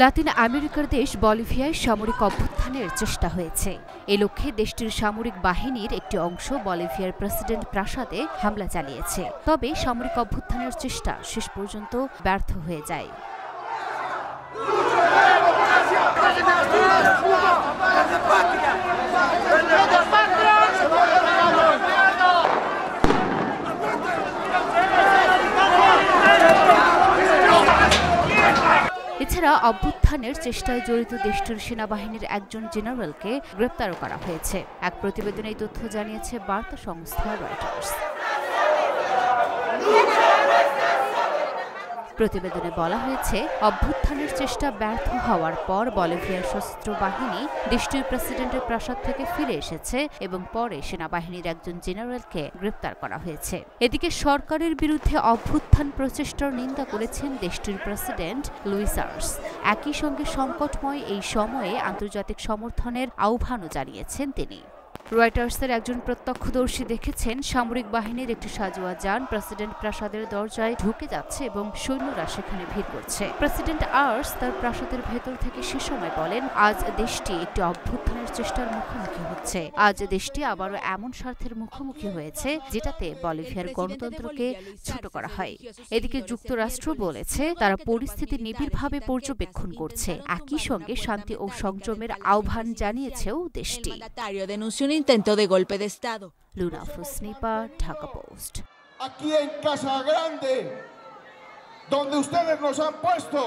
লাতিন আমেরিকার দেশ বলিভিয়ায় সামরিক অভ্যুত্থানের চেষ্টা হয়েছে। এ লক্ষ্যে দেশটির সামরিক বাহিনীর একটি অংশ বলিভিয়ার প্রেসিডেন্ট প্রাসাদে হামলা চালিয়েছে। তবে সামরিক অভ্যুত্থানের চেষ্টা শেষ পর্যন্ত ব্যর্থ হয়ে যায়। এছাড়া অভ্যুত্থানের চেষ্টায় জড়িত দেশটির সেনাবাহিনীর একজন জেনারেলকে গ্রেপ্তারও করা হয়েছে। এক প্রতিবেদনে এই তথ্য জানিয়েছে বার্তা সংস্থা রয়টার্স। প্রতিবেদনে বলা হয়েছে, অভ্যুত্থানের চেষ্টা ব্যর্থ হওয়ার পর বলিভিয়ার সশস্ত্র বাহিনী দেশটির প্রেসিডেন্টের প্রাসাদ থেকে ফিরে এসেছে এবং পরে সেনাবাহিনীর একজন জেনারেলকে গ্রেপ্তার করা হয়েছে। এদিকে সরকারের বিরুদ্ধে অভ্যুত্থান প্রচেষ্টার নিন্দা করেছেন দেশটির প্রেসিডেন্ট লুইস আর্স। একই সঙ্গে সংকটময় এই সময়ে আন্তর্জাতিক সমর্থনের আহ্বানও জানিয়েছেন তিনি। রয়টার্সের একজন প্রত্যক্ষদর্শী দেখেছেন সামরিক বাহিনীর একটি সাজোয়া যান প্রেসিডেন্ট প্রাসাদের দরজায় ঢুকে যাচ্ছে এবং সৈন্যরা সেখানে ভিড় করছে। প্রেসিডেন্ট আর্স তার প্রাসাদের ভেতর থেকে সে সময় বলেন, আজ দেশটি একটি অভ্যুত্থানের চেষ্টার মুখোমুখি হচ্ছে। আজ দেশটি আবারও এমন স্বার্থের মুখোমুখি হয়েছে যেটাতে বলিভিয়ার গণতন্ত্রকে ছোট করা হয়। এদিকে যুক্তরাষ্ট্র বলেছে তারা পরিস্থিতি নিবিড়ভাবে পর্যবেক্ষণ করছে। একই সঙ্গে শান্তি ও সংযমের আহ্বান জানিয়েছেও দেশটি। Intento de golpe de Estado. Luna Fusnipa, Dhaka Post. Aquí en Casa Grande, donde ustedes nos han puesto